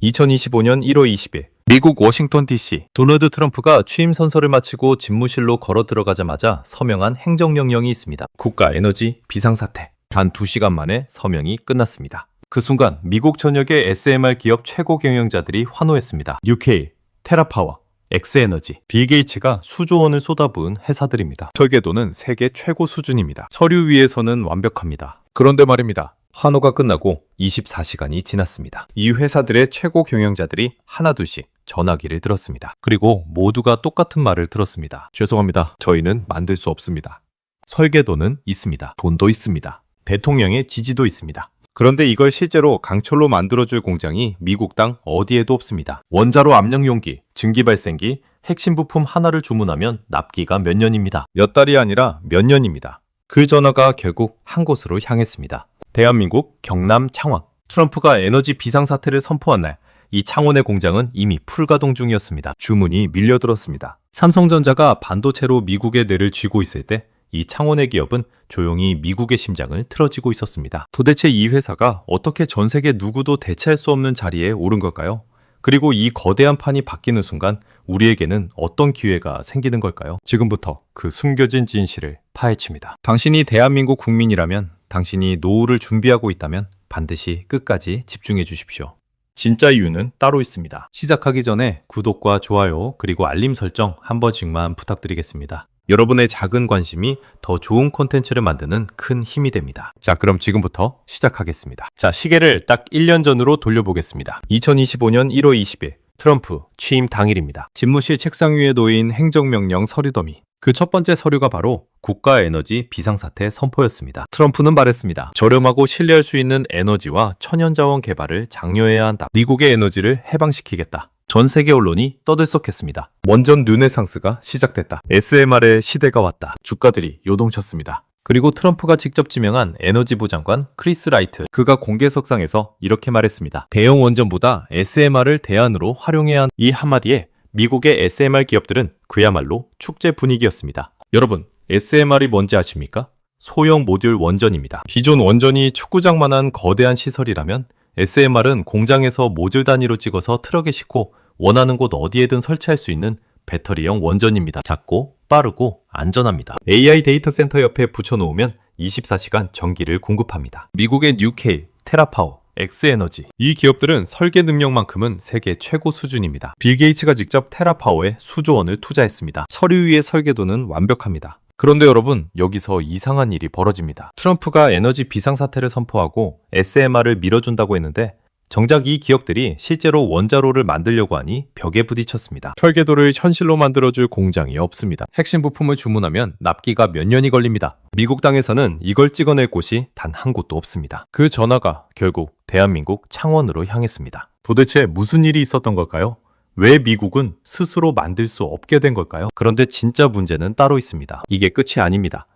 2025년 1월 20일 미국 워싱턴 DC 도널드 트럼프가 취임 선서를 마치고 집무실로 걸어 들어가자마자 서명한 행정명령이 있습니다. 국가 에너지 비상사태. 단 2시간 만에 서명이 끝났습니다. 그 순간 미국 전역의 SMR 기업 최고 경영자들이 환호했습니다. UK, 테라파워, 엑스에너지, 빌 게이츠가 수조 원을 쏟아부은 회사들입니다. 설계도는 세계 최고 수준입니다. 서류 위에서는 완벽합니다. 그런데 말입니다. 환호가 끝나고 24시간이 지났습니다. 이 회사들의 최고 경영자들이 하나둘씩 전화기를 들었습니다. 그리고 모두가 똑같은 말을 들었습니다. 죄송합니다. 저희는 만들 수 없습니다. 설계도는 있습니다. 돈도 있습니다. 대통령의 지지도 있습니다. 그런데 이걸 실제로 강철로 만들어줄 공장이 미국 땅 어디에도 없습니다. 원자로 압력용기, 증기발생기, 핵심 부품 하나를 주문하면 납기가 몇 년입니다. 몇 달이 아니라 몇 년입니다. 그 전화가 결국 한 곳으로 향했습니다. 대한민국 경남 창원. 트럼프가 에너지 비상사태를 선포한 날, 이 창원의 공장은 이미 풀가동 중이었습니다. 주문이 밀려들었습니다. 삼성전자가 반도체로 미국의 뇌를 쥐고 있을 때 이 창원의 기업은 조용히 미국의 심장을 틀어쥐고 있었습니다. 도대체 이 회사가 어떻게 전 세계 누구도 대체할 수 없는 자리에 오른 걸까요? 그리고 이 거대한 판이 바뀌는 순간 우리에게는 어떤 기회가 생기는 걸까요? 지금부터 그 숨겨진 진실을 파헤칩니다. 당신이 대한민국 국민이라면, 당신이 노후를 준비하고 있다면 반드시 끝까지 집중해 주십시오. 진짜 이유는 따로 있습니다. 시작하기 전에 구독과 좋아요 그리고 알림 설정 한 번씩만 부탁드리겠습니다. 여러분의 작은 관심이 더 좋은 콘텐츠를 만드는 큰 힘이 됩니다. 자, 그럼 지금부터 시작하겠습니다. 자, 시계를 딱 1년 전으로 돌려보겠습니다. 2025년 1월 20일 트럼프 취임 당일입니다. 집무실 책상 위에 놓인 행정명령 서류 더미. 그 첫 번째 서류가 바로 국가 에너지 비상사태 선포였습니다. 트럼프는 말했습니다. 저렴하고 신뢰할 수 있는 에너지와 천연자원 개발을 장려해야 한다. 미국의 에너지를 해방시키겠다. 전 세계 언론이 떠들썩했습니다. 원전 르네상스가 시작됐다. SMR의 시대가 왔다. 주가들이 요동쳤습니다. 그리고 트럼프가 직접 지명한 에너지부 장관 크리스 라이트. 그가 공개석상에서 이렇게 말했습니다. 대형 원전보다 SMR을 대안으로 활용해야 한다. 이 한마디에 미국의 SMR 기업들은 그야말로 축제 분위기였습니다. 여러분, SMR이 뭔지 아십니까? 소형 모듈 원전입니다. 기존 원전이 축구장만한 거대한 시설이라면 SMR은 공장에서 모듈 단위로 찍어서 트럭에 싣고 원하는 곳 어디에든 설치할 수 있는 배터리형 원전입니다. 작고 빠르고 안전합니다. AI 데이터 센터 옆에 붙여놓으면 24시간 전기를 공급합니다. 미국의 UK, 테라파워, 엑스에너지. 이 기업들은 설계 능력만큼은 세계 최고 수준입니다. 빌 게이츠가 직접 테라파워에 수조 원을 투자했습니다. 서류 위의 설계도는 완벽합니다. 그런데 여러분, 여기서 이상한 일이 벌어집니다. 트럼프가 에너지 비상사태를 선포하고 SMR을 밀어준다고 했는데 정작 이 기업들이 실제로 원자로를 만들려고 하니 벽에 부딪혔습니다. 설계도를 현실로 만들어줄 공장이 없습니다. 핵심 부품을 주문하면 납기가 몇 년이 걸립니다. 미국 땅에서는 이걸 찍어낼 곳이 단 한 곳도 없습니다. 그 전화가 결국 대한민국 창원으로 향했습니다. 도대체 무슨 일이 있었던 걸까요? 왜 미국은 스스로 만들 수 없게 된 걸까요? 그런데 진짜 문제는 따로 있습니다. 이게 끝이 아닙니다.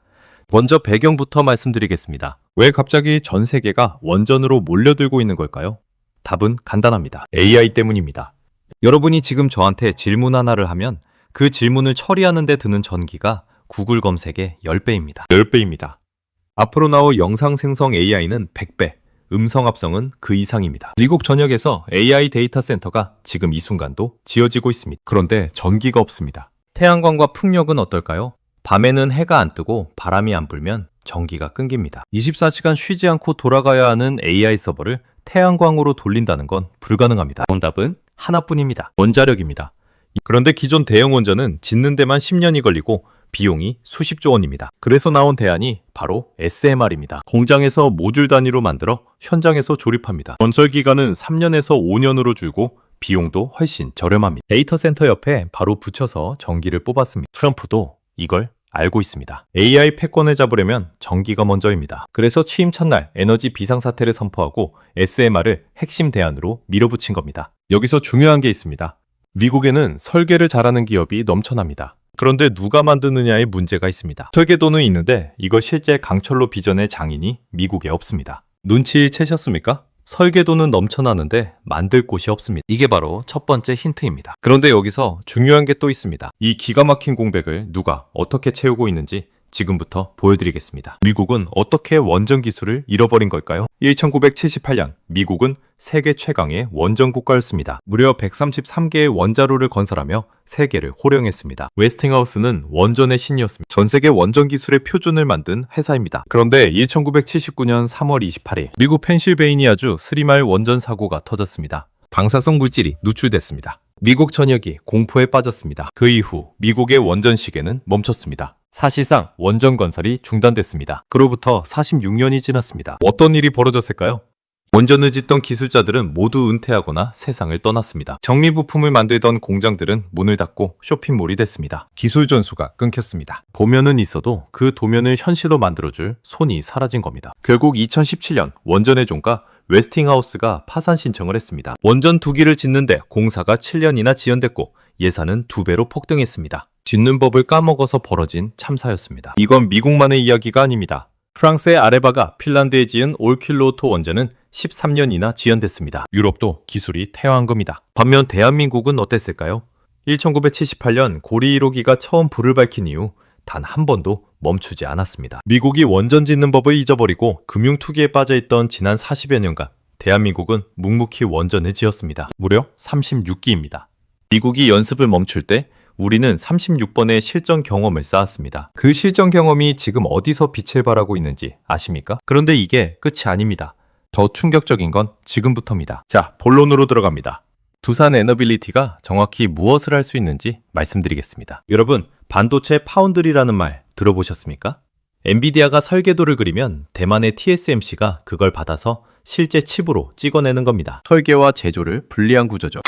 먼저 배경부터 말씀드리겠습니다. 왜 갑자기 전 세계가 원전으로 몰려들고 있는 걸까요? 답은 간단합니다. AI 때문입니다. 여러분이 지금 저한테 질문 하나를 하면 그 질문을 처리하는 데 드는 전기가 구글 검색의 10배입니다. 10배입니다. 앞으로 나올 영상 생성 AI는 100배, 음성 합성은 그 이상입니다. 미국 전역에서 AI 데이터 센터가 지금 이 순간도 지어지고 있습니다. 그런데 전기가 없습니다. 태양광과 풍력은 어떨까요? 밤에는 해가 안 뜨고 바람이 안 불면 전기가 끊깁니다. 24시간 쉬지 않고 돌아가야 하는 AI 서버를 태양광으로 돌린다는 건 불가능합니다. 정답은 하나뿐입니다. 원자력입니다. 그런데 기존 대형 원전은 짓는 데만 10년이 걸리고 비용이 수십조 원입니다. 그래서 나온 대안이 바로 SMR입니다. 공장에서 모듈 단위로 만들어 현장에서 조립합니다. 건설 기간은 3년에서 5년으로 줄고 비용도 훨씬 저렴합니다. 데이터 센터 옆에 바로 붙여서 전기를 뽑았습니다. 트럼프도 이걸 알고 있습니다. AI 패권을 잡으려면 전기가 먼저입니다. 그래서 취임 첫날 에너지 비상사태를 선포하고 SMR을 핵심 대안으로 밀어붙인 겁니다. 여기서 중요한 게 있습니다. 미국에는 설계를 잘하는 기업이 넘쳐납니다. 그런데 누가 만드느냐에 문제가 있습니다. 설계도는 있는데 이걸 실제 강철로 빚어낼 장인이 미국에 없습니다. 눈치 채셨습니까? 설계도는 넘쳐나는데 만들 곳이 없습니다. 이게 바로 첫 번째 힌트입니다. 그런데 여기서 중요한 게 또 있습니다. 이 기가 막힌 공백을 누가 어떻게 채우고 있는지 지금부터 보여드리겠습니다. 미국은 어떻게 원전 기술을 잃어버린 걸까요? 1978년 미국은 세계 최강의 원전 국가였습니다. 무려 133개의 원자로를 건설하며 세계를 호령했습니다. 웨스팅하우스는 원전의 신이었습니다. 전 세계 원전 기술의 표준을 만든 회사입니다. 그런데 1979년 3월 28일 미국 펜실베이니아주 3마일 원전 사고가 터졌습니다. 방사성 물질이 누출됐습니다. 미국 전역이 공포에 빠졌습니다. 그 이후 미국의 원전 시계는 멈췄습니다. 사실상 원전 건설이 중단됐습니다. 그로부터 46년이 지났습니다. 어떤 일이 벌어졌을까요? 원전을 짓던 기술자들은 모두 은퇴하거나 세상을 떠났습니다. 정리 부품을 만들던 공장들은 문을 닫고 쇼핑몰이 됐습니다. 기술 전수가 끊겼습니다. 도면은 있어도 그 도면을 현실로 만들어줄 손이 사라진 겁니다. 결국 2017년 원전의 종가 웨스팅하우스가 파산 신청을 했습니다. 원전 2기를 짓는데 공사가 7년이나 지연됐고 예산은 2배로 폭등했습니다. 짓는 법을 까먹어서 벌어진 참사였습니다. 이건 미국만의 이야기가 아닙니다. 프랑스의 아레바가 핀란드에 지은 올킬로토 원전은 13년이나 지연됐습니다. 유럽도 기술이 퇴화한 겁니다. 반면 대한민국은 어땠을까요? 1978년 고리 1호기가 처음 불을 밝힌 이후 단 한 번도 멈추지 않았습니다. 미국이 원전 짓는 법을 잊어버리고 금융투기에 빠져있던 지난 40여 년간 대한민국은 묵묵히 원전을 지었습니다. 무려 36기입니다. 미국이 연습을 멈출 때 우리는 36번의 실전 경험을 쌓았습니다. 그 실전 경험이 지금 어디서 빛을 발하고 있는지 아십니까? 그런데 이게 끝이 아닙니다. 더 충격적인 건 지금부터입니다. 자, 본론으로 들어갑니다. 두산 에너빌리티가 정확히 무엇을 할 수 있는지 말씀드리겠습니다. 여러분, 반도체 파운드리라는 말 들어보셨습니까? 엔비디아가 설계도를 그리면 대만의 TSMC가 그걸 받아서 실제 칩으로 찍어내는 겁니다. 설계와 제조를 분리한 구조죠.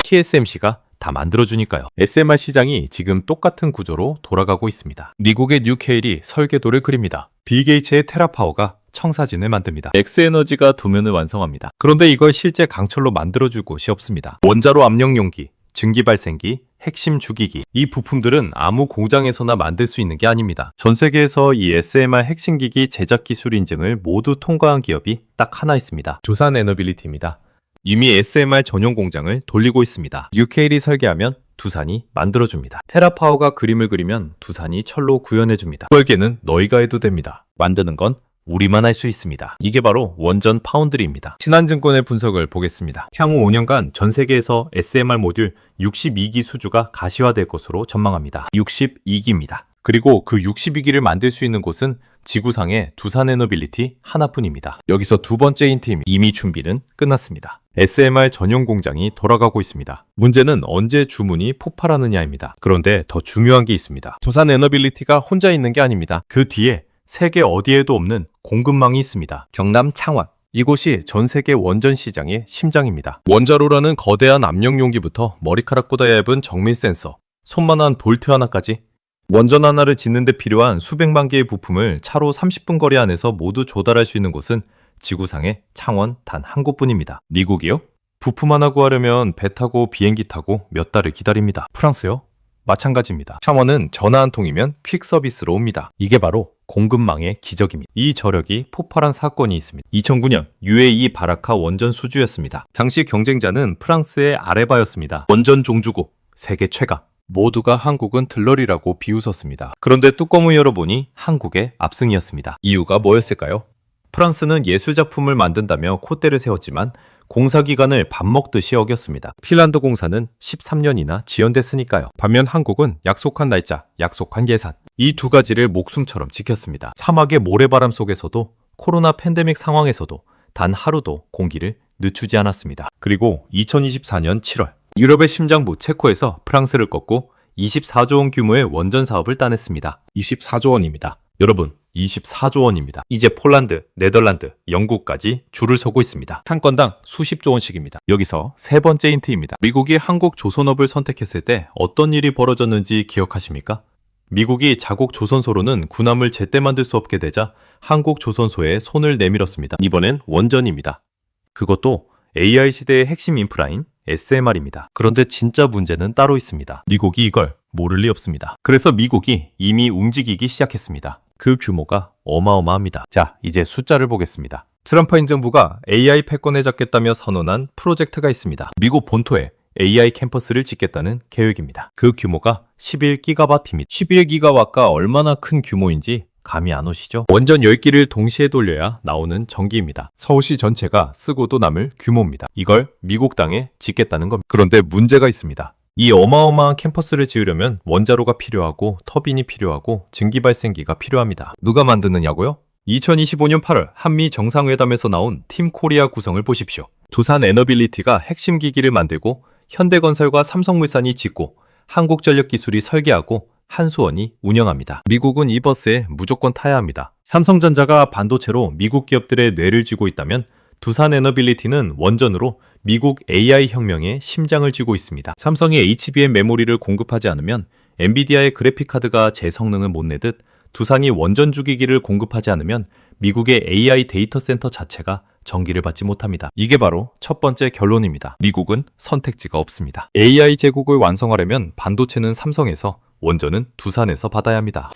TSMC가 다 만들어주니까요. SMR 시장이 지금 똑같은 구조로 돌아가고 있습니다. 미국의 뉴케일이 설계도를 그립니다. 빌 게이츠의 테라파워가 청사진을 만듭니다. 엑스에너지가 도면을 완성합니다. 그런데 이걸 실제 강철로 만들어줄 곳이 없습니다. 원자로 압력용기, 증기발생기, 핵심 주기기, 이 부품들은 아무 공장에서나 만들 수 있는 게 아닙니다. 전 세계에서 이 SMR 핵심 기기 제작 기술 인증을 모두 통과한 기업이 딱 하나 있습니다. 두산 에너빌리티입니다. 이미 SMR 전용 공장을 돌리고 있습니다. 뉴케일이 설계하면 두산이 만들어줍니다. 테라파워가 그림을 그리면 두산이 철로 구현해줍니다. 설계는 너희가 해도 됩니다. 만드는 건 우리만 할 수 있습니다. 이게 바로 원전 파운드리입니다. 신한증권의 분석을 보겠습니다. 향후 5년간 전 세계에서 SMR 모듈 62기 수주가 가시화될 것으로 전망합니다. 62기입니다. 그리고 그 62기를 만들 수 있는 곳은 지구상의 두산에너빌리티 하나뿐입니다. 여기서 두 번째 힌트입니다. 이미 준비는 끝났습니다. SMR 전용 공장이 돌아가고 있습니다. 문제는 언제 주문이 폭발하느냐입니다. 그런데 더 중요한 게 있습니다. 두산에너빌리티가 혼자 있는 게 아닙니다. 그 뒤에 세계 어디에도 없는 공급망이 있습니다. 경남 창원. 이곳이 전 세계 원전 시장의 심장입니다. 원자로라는 거대한 압력 용기부터 머리카락보다 얇은 정밀 센서, 손만한 볼트 하나까지 원전 하나를 짓는 데 필요한 수백만 개의 부품을 차로 30분 거리 안에서 모두 조달할 수 있는 곳은 지구상의 창원 단 한 곳뿐입니다. 미국이요? 부품 하나 구하려면 배 타고 비행기 타고 몇 달을 기다립니다. 프랑스요? 마찬가지입니다. 창원은 전화 한 통이면 퀵 서비스로 옵니다. 이게 바로 공급망의 기적입니다. 이 저력이 폭발한 사건이 있습니다. 2009년 UAE 바라카 원전 수주였습니다. 당시 경쟁자는 프랑스의 아레바였습니다. 원전 종주국, 세계 최강. 모두가 한국은 들러리라고 비웃었습니다. 그런데 뚜껑을 열어보니 한국의 압승이었습니다. 이유가 뭐였을까요? 프랑스는 예술작품을 만든다며 콧대를 세웠지만 공사기간을 밥 먹듯이 어겼습니다. 핀란드 공사는 13년이나 지연됐으니까요. 반면 한국은 약속한 날짜, 약속한 예산, 이 두 가지를 목숨처럼 지켰습니다. 사막의 모래바람 속에서도 코로나 팬데믹 상황에서도 단 하루도 공기를 늦추지 않았습니다. 그리고 2024년 7월 유럽의 심장부 체코에서 프랑스를 꺾고 24조 원 규모의 원전 사업을 따냈습니다. 24조 원입니다. 여러분, 24조 원입니다. 이제 폴란드, 네덜란드, 영국까지 줄을 서고 있습니다. 한 건당 수십조 원씩입니다. 여기서 세 번째 힌트입니다. 미국이 한국 조선업을 선택했을 때 어떤 일이 벌어졌는지 기억하십니까? 미국이 자국 조선소로는 군함을 제때 만들 수 없게 되자 한국 조선소에 손을 내밀었습니다. 이번엔 원전입니다. 그것도 AI 시대의 핵심 인프라인 SMR입니다. 그런데 진짜 문제는 따로 있습니다. 미국이 이걸 모를 리 없습니다. 그래서 미국이 이미 움직이기 시작했습니다. 그 규모가 어마어마합니다. 자, 이제 숫자를 보겠습니다. 트럼프 행정부가 AI 패권에 잡겠다며 선언한 프로젝트가 있습니다. 미국 본토에 AI 캠퍼스를 짓겠다는 계획입니다. 그 규모가 11기가와트입니다. 11기가와트가 얼마나 큰 규모인지 감이 안 오시죠? 원전 10기를 동시에 돌려야 나오는 전기입니다. 서울시 전체가 쓰고도 남을 규모입니다. 이걸 미국 땅에 짓겠다는 겁니다. 그런데 문제가 있습니다. 이 어마어마한 캠퍼스를 지으려면 원자로가 필요하고 터빈이 필요하고 증기발생기가 필요합니다. 누가 만드느냐고요? 2025년 8월 한미 정상회담에서 나온 팀 코리아 구성을 보십시오. 두산 에너빌리티가 핵심 기기를 만들고 현대건설과 삼성물산이 짓고 한국전력기술이 설계하고 한수원이 운영합니다. 미국은 이 버스에 무조건 타야 합니다. 삼성전자가 반도체로 미국 기업들의 뇌를 쥐고 있다면 두산 에너빌리티는 원전으로 미국 AI 혁명의 심장을 쥐고 있습니다. 삼성이 HBM 메모리를 공급하지 않으면 엔비디아의 그래픽카드가 제 성능을 못 내듯 두산이 원전 주기기를 공급하지 않으면 미국의 AI 데이터 센터 자체가 전기를 받지 못합니다. 이게 바로 첫 번째 결론입니다. 미국은 선택지가 없습니다. AI 제국을 완성하려면 반도체는 삼성에서, 원전은 두산에서 받아야 합니다.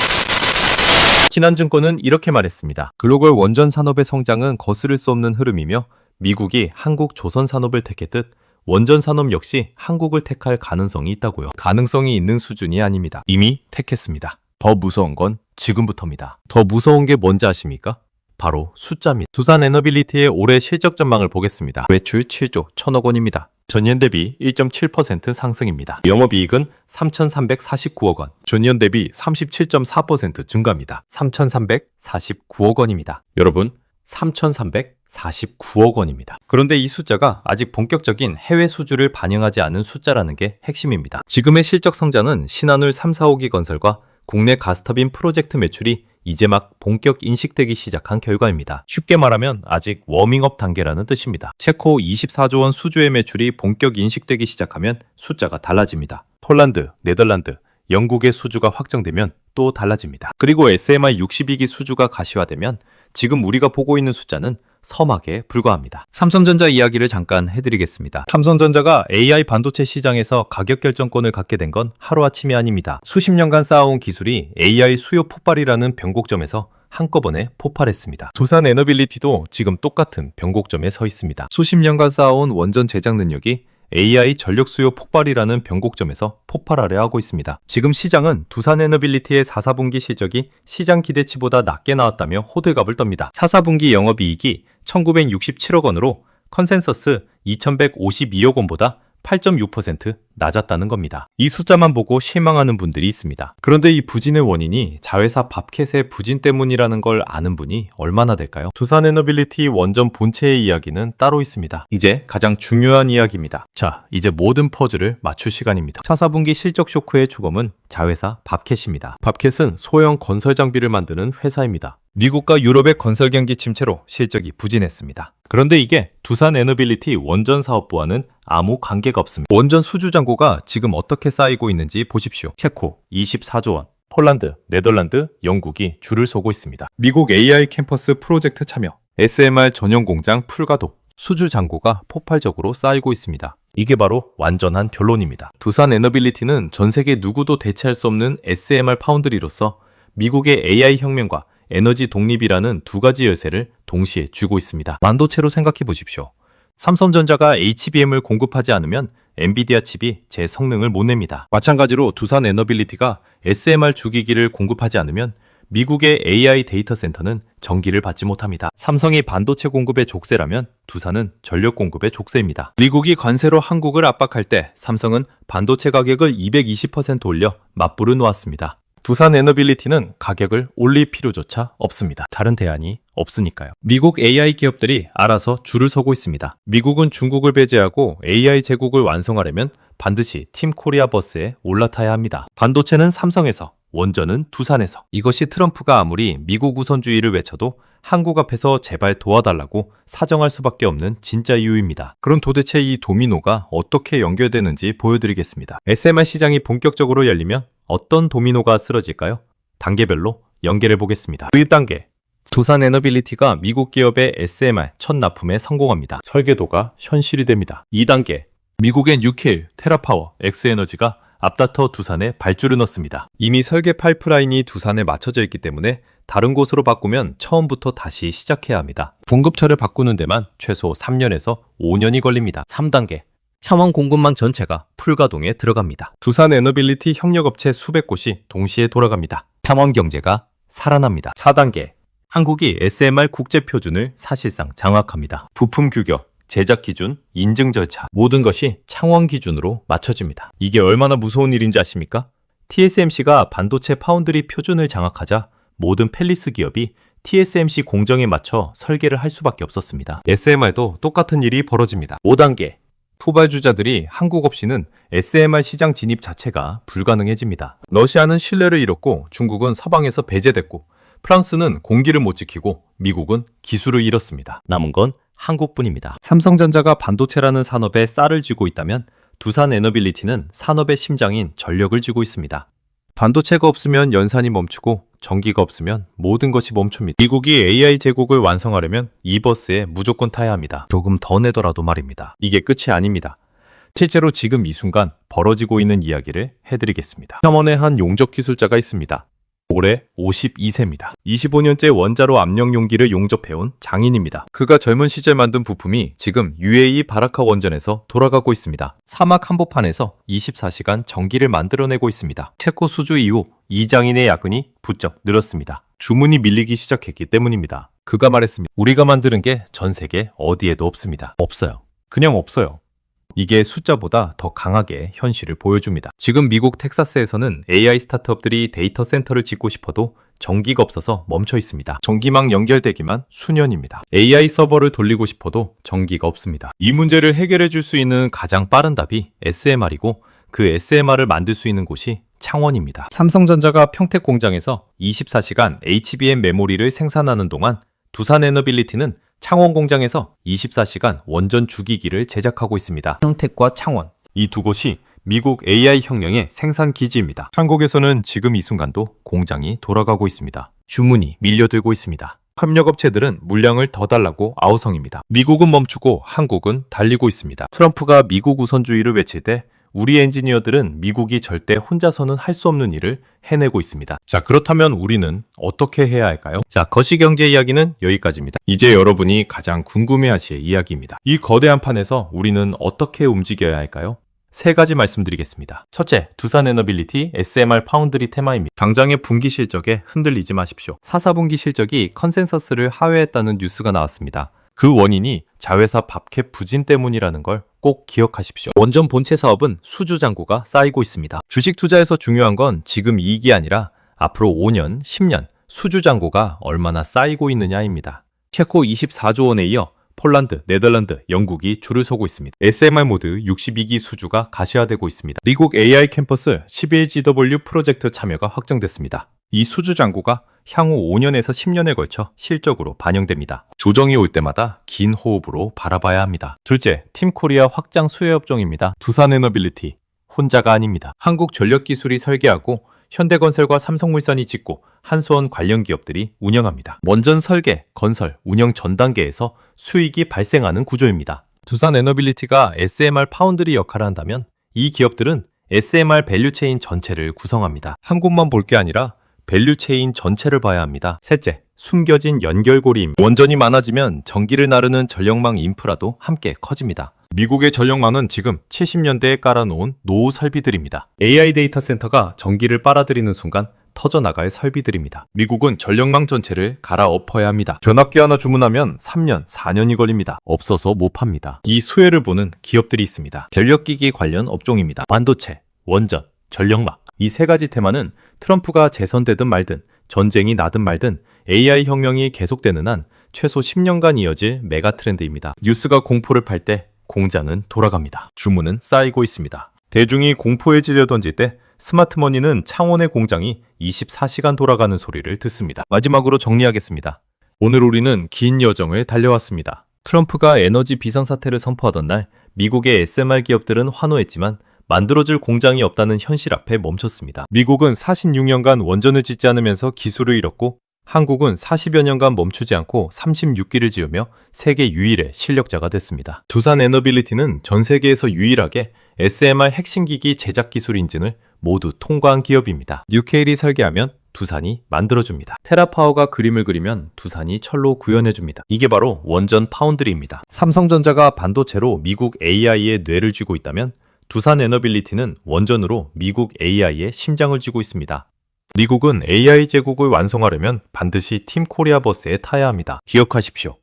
신한증권은 이렇게 말했습니다. 글로벌 원전 산업의 성장은 거스를 수 없는 흐름이며 미국이 한국 조선 산업을 택했듯 원전 산업 역시 한국을 택할 가능성이 있다고요. 가능성이 있는 수준이 아닙니다. 이미 택했습니다. 더 무서운 건 지금부터입니다. 더 무서운 게 뭔지 아십니까? 바로 숫자입니다. 두산 에너빌리티의 올해 실적 전망을 보겠습니다. 매출 7조 1천억 원입니다. 전년 대비 1.7% 상승입니다. 영업이익은 3,349억 원, 전년 대비 37.4% 증가입니다. 3,349억 원입니다. 여러분, 3,349억 원입니다. 그런데 이 숫자가 아직 본격적인 해외 수주를 반영하지 않은 숫자라는 게 핵심입니다. 지금의 실적 성장은 신한울 3, 4호기 건설과 국내 가스터빈 프로젝트 매출이 이제 막 본격 인식되기 시작한 결과입니다. 쉽게 말하면 아직 워밍업 단계라는 뜻입니다. 체코 24조 원 수주의 매출이 본격 인식되기 시작하면 숫자가 달라집니다. 폴란드, 네덜란드, 영국의 수주가 확정되면 또 달라집니다. 그리고 SMR 62기 수주가 가시화되면 지금 우리가 보고 있는 숫자는 서막에 불과합니다. 삼성전자 이야기를 잠깐 해드리겠습니다. 삼성전자가 AI 반도체 시장에서 가격 결정권을 갖게 된 건 하루아침이 아닙니다. 수십 년간 쌓아온 기술이 AI 수요 폭발이라는 변곡점에서 한꺼번에 폭발했습니다. 두산 에너빌리티도 지금 똑같은 변곡점에 서 있습니다. 수십 년간 쌓아온 원전 제작 능력이 AI 전력 수요 폭발이라는 변곡점에서 폭발하려 하고 있습니다. 지금 시장은 두산 에너빌리티의 4, 4분기 실적이 시장 기대치보다 낮게 나왔다며 호들갑을 떱니다. 4, 4분기 영업이익이 1,967억 원으로 컨센서스 2,152억 원보다 8.6% 낮았다는 겁니다. 이 숫자만 보고 실망하는 분들이 있습니다. 그런데 이 부진의 원인이 자회사 밥캣의 부진 때문이라는 걸 아는 분이 얼마나 될까요? 두산 에너빌리티 원전 본체의 이야기는 따로 있습니다. 이제 가장 중요한 이야기입니다. 자, 이제 모든 퍼즐을 맞출 시간입니다. 4, 4분기 실적 쇼크의 주범은 자회사 밥캣입니다. 밥캣은 소형 건설 장비를 만드는 회사입니다. 미국과 유럽의 건설 경기 침체로 실적이 부진했습니다. 그런데 이게 두산 에너빌리티 원전 사업부와는 아무 관계가 없습니다. 원전 수주 잔고가 지금 어떻게 쌓이고 있는지 보십시오. 체코 24조 원, 폴란드, 네덜란드, 영국이 줄을 서고 있습니다. 미국 AI 캠퍼스 프로젝트 참여, SMR 전용 공장 풀가동, 수주 잔고가 폭발적으로 쌓이고 있습니다. 이게 바로 완전한 결론입니다. 두산 에너빌리티는 전 세계 누구도 대체할 수 없는 SMR 파운드리로서 미국의 AI 혁명과 에너지 독립이라는 두 가지 열쇠를 동시에 쥐고 있습니다. 반도체로 생각해 보십시오. 삼성전자가 HBM을 공급하지 않으면 엔비디아 칩이 제 성능을 못 냅니다. 마찬가지로 두산 에너빌리티가 SMR 주기기를 공급하지 않으면 미국의 AI 데이터 센터는 전기를 받지 못합니다. 삼성이 반도체 공급의 족쇄라면 두산은 전력 공급의 족쇄입니다. 미국이 관세로 한국을 압박할 때 삼성은 반도체 가격을 220% 올려 맞불을 놓았습니다. 두산 에너빌리티는 가격을 올릴 필요조차 없습니다. 다른 대안이 없으니까요. 미국 AI 기업들이 알아서 줄을 서고 있습니다. 미국은 중국을 배제하고 AI 제국을 완성하려면 반드시 팀 코리아 버스에 올라타야 합니다. 반도체는 삼성에서, 원전은 두산에서. 이것이 트럼프가 아무리 미국 우선주의를 외쳐도 한국 앞에서 제발 도와달라고 사정할 수밖에 없는 진짜 이유입니다. 그럼 도대체 이 도미노가 어떻게 연결되는지 보여드리겠습니다. SMR 시장이 본격적으로 열리면 어떤 도미노가 쓰러질까요? 단계별로 연결해 보겠습니다. 1단계, 두산 에너빌리티가 미국 기업의 SMR 첫 납품에 성공합니다. 설계도가 현실이 됩니다. 2단계, 미국의 뉴케일, 테라파워, 엑스에너지가 앞다퉈 두산에 발주를 넣습니다. 이미 설계 파이프라인이 두산에 맞춰져 있기 때문에 다른 곳으로 바꾸면 처음부터 다시 시작해야 합니다. 공급처를 바꾸는 데만 최소 3년에서 5년이 걸립니다. 3단계, 창원 공급망 전체가 풀가동에 들어갑니다. 두산 에너빌리티 협력업체 수백 곳이 동시에 돌아갑니다. 창원 경제가 살아납니다. 4단계. 한국이 SMR 국제표준을 사실상 장악합니다. 부품 규격, 제작 기준, 인증 절차 모든 것이 창원 기준으로 맞춰집니다. 이게 얼마나 무서운 일인지 아십니까? TSMC가 반도체 파운드리 표준을 장악하자 모든 펠리스 기업이 TSMC 공정에 맞춰 설계를 할 수밖에 없었습니다. SMR도 똑같은 일이 벌어집니다. 5단계. 토발주자들이 한국 없이는 SMR 시장 진입 자체가 불가능해집니다. 러시아는 신뢰를 잃었고 중국은 서방에서 배제됐고 프랑스는 공기를 못 지키고 미국은 기술을 잃었습니다. 남은 건 한국뿐입니다. 삼성전자가 반도체라는 산업에 쌀을 쥐고 있다면 두산 에너빌리티는 산업의 심장인 전력을 쥐고 있습니다. 반도체가 없으면 연산이 멈추고 전기가 없으면 모든 것이 멈춥니다. 미국이 AI 제국을 완성하려면 이 버스에 무조건 타야 합니다. 조금 더 내더라도 말입니다. 이게 끝이 아닙니다. 실제로 지금 이 순간 벌어지고 있는 이야기를 해드리겠습니다. 첨언의 한 용접 기술자가 있습니다. 올해 52세입니다. 25년째 원자로 압력 용기를 용접해온 장인입니다. 그가 젊은 시절 만든 부품이 지금 UAE 바라카 원전에서 돌아가고 있습니다. 사막 한복판에서 24시간 전기를 만들어내고 있습니다. 체코 수주 이후 이 장인의 야근이 부쩍 늘었습니다. 주문이 밀리기 시작했기 때문입니다. 그가 말했습니다. 우리가 만드는 게 전 세계 어디에도 없습니다. 없어요. 그냥 없어요. 이게 숫자보다 더 강하게 현실을 보여줍니다. 지금 미국 텍사스에서는 AI 스타트업들이 데이터 센터를 짓고 싶어도 전기가 없어서 멈춰 있습니다. 전기망 연결되기만 수년입니다. AI 서버를 돌리고 싶어도 전기가 없습니다. 이 문제를 해결해 줄 수 있는 가장 빠른 답이 SMR이고 그 SMR을 만들 수 있는 곳이 창원입니다. 삼성전자가 평택 공장에서 24시간 HBM 메모리를 생산하는 동안 두산 에너빌리티는 창원 공장에서 24시간 원전 주기기를 제작하고 있습니다. 평택과 창원, 이 두 곳이 미국 AI 혁명의 생산 기지입니다. 한국에서는 지금 이 순간도 공장이 돌아가고 있습니다. 주문이 밀려들고 있습니다. 협력업체들은 물량을 더 달라고 아우성입니다. 미국은 멈추고 한국은 달리고 있습니다. 트럼프가 미국 우선주의를 외칠 때 우리 엔지니어들은 미국이 절대 혼자서는 할 수 없는 일을 해내고 있습니다. 자, 그렇다면 우리는 어떻게 해야 할까요? 자, 거시경제 이야기는 여기까지입니다. 이제 여러분이 가장 궁금해하실 이야기입니다. 이 거대한 판에서 우리는 어떻게 움직여야 할까요? 세 가지 말씀드리겠습니다. 첫째, 두산 에너빌리티 SMR 파운드리 테마입니다. 당장의 분기 실적에 흔들리지 마십시오. 4, 4분기 실적이 컨센서스를 하회했다는 뉴스가 나왔습니다. 그 원인이 자회사 밥캡 부진 때문이라는 걸 꼭 기억하십시오. 원전 본체 사업은 수주 잔고가 쌓이고 있습니다. 주식 투자에서 중요한 건 지금 이익이 아니라 앞으로 5년, 10년 수주 잔고가 얼마나 쌓이고 있느냐입니다. 체코 24조 원에 이어 폴란드, 네덜란드, 영국이 줄을 서고 있습니다. SMR 모드 62기 수주가 가시화되고 있습니다. 미국 AI 캠퍼스 11GW 프로젝트 참여가 확정됐습니다. 이 수주 잔고가 향후 5년에서 10년에 걸쳐 실적으로 반영됩니다. 조정이 올 때마다 긴 호흡으로 바라봐야 합니다. 둘째, 팀코리아 확장 수혜 업종입니다. 두산 에너빌리티 혼자가 아닙니다. 한국전력기술이 설계하고 현대건설과 삼성물산이 짓고 한수원 관련 기업들이 운영합니다. 원전 설계, 건설, 운영 전 단계에서 수익이 발생하는 구조입니다. 두산 에너빌리티가 SMR 파운드리 역할을 한다면 이 기업들은 SMR 밸류체인 전체를 구성합니다. 한 곳만 볼 게 아니라 밸류체인 전체를 봐야 합니다. 셋째, 숨겨진 연결고리입니다. 원전이 많아지면 전기를 나르는 전력망 인프라도 함께 커집니다. 미국의 전력망은 지금 70년대에 깔아놓은 노후 설비들입니다. AI 데이터 센터가 전기를 빨아들이는 순간 터져나갈 설비들입니다. 미국은 전력망 전체를 갈아엎어야 합니다. 변압기 하나 주문하면 3년, 4년이 걸립니다. 없어서 못 팝니다. 이 수혜를 보는 기업들이 있습니다. 전력기기 관련 업종입니다. 반도체, 원전, 전력망. 이 세 가지 테마는 트럼프가 재선되든 말든 전쟁이 나든 말든 AI 혁명이 계속되는 한 최소 10년간 이어질 메가 트렌드입니다. 뉴스가 공포를 팔 때 공장은 돌아갑니다. 주문은 쌓이고 있습니다. 대중이 공포에 질려 던질 때 스마트머니는 창원의 공장이 24시간 돌아가는 소리를 듣습니다. 마지막으로 정리하겠습니다. 오늘 우리는 긴 여정을 달려왔습니다. 트럼프가 에너지 비상사태를 선포하던 날 미국의 SMR 기업들은 환호했지만 만들어질 공장이 없다는 현실 앞에 멈췄습니다. 미국은 46년간 원전을 짓지 않으면서 기술을 잃었고 한국은 40여 년간 멈추지 않고 36기를 지으며 세계 유일의 실력자가 됐습니다. 두산 에너빌리티는 전 세계에서 유일하게 SMR 핵심기기 제작 기술 인증을 모두 통과한 기업입니다. 뉴케일이 설계하면 두산이 만들어줍니다. 테라파워가 그림을 그리면 두산이 철로 구현해줍니다. 이게 바로 원전 파운드리입니다. 삼성전자가 반도체로 미국 AI의 뇌를 쥐고 있다면 두산 에너빌리티는 원전으로 미국 AI의 심장을 쥐고 있습니다. 미국은 AI 제국을 완성하려면 반드시 팀 코리아버스에 타야 합니다. 기억하십시오.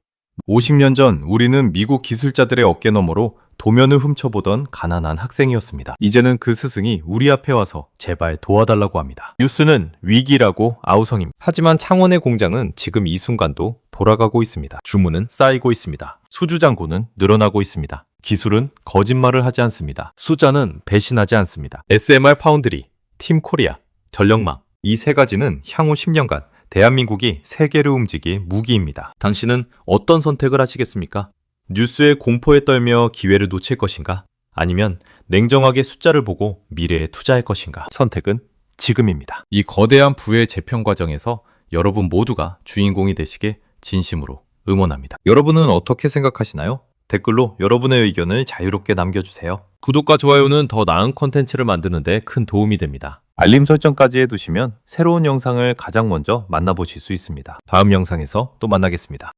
50년 전 우리는 미국 기술자들의 어깨 너머로 도면을 훔쳐보던 가난한 학생이었습니다. 이제는 그 스승이 우리 앞에 와서 제발 도와달라고 합니다. 뉴스는 위기라고 아우성입니다. 하지만 창원의 공장은 지금 이 순간도 돌아가고 있습니다. 주문은 쌓이고 있습니다. 수주잔고는 늘어나고 있습니다. 기술은 거짓말을 하지 않습니다. 숫자는 배신하지 않습니다. SMR 파운드리, 팀 코리아, 전력망, 이 세 가지는 향후 10년간 대한민국이 세계를 움직일 무기입니다. 당신은 어떤 선택을 하시겠습니까? 뉴스의 공포에 떨며 기회를 놓칠 것인가? 아니면 냉정하게 숫자를 보고 미래에 투자할 것인가? 선택은 지금입니다. 이 거대한 부의 재편 과정에서 여러분 모두가 주인공이 되시길 진심으로 응원합니다. 여러분은 어떻게 생각하시나요? 댓글로 여러분의 의견을 자유롭게 남겨주세요. 구독과 좋아요는 더 나은 콘텐츠를 만드는 데 큰 도움이 됩니다. 알림 설정까지 해두시면 새로운 영상을 가장 먼저 만나보실 수 있습니다. 다음 영상에서 또 만나겠습니다.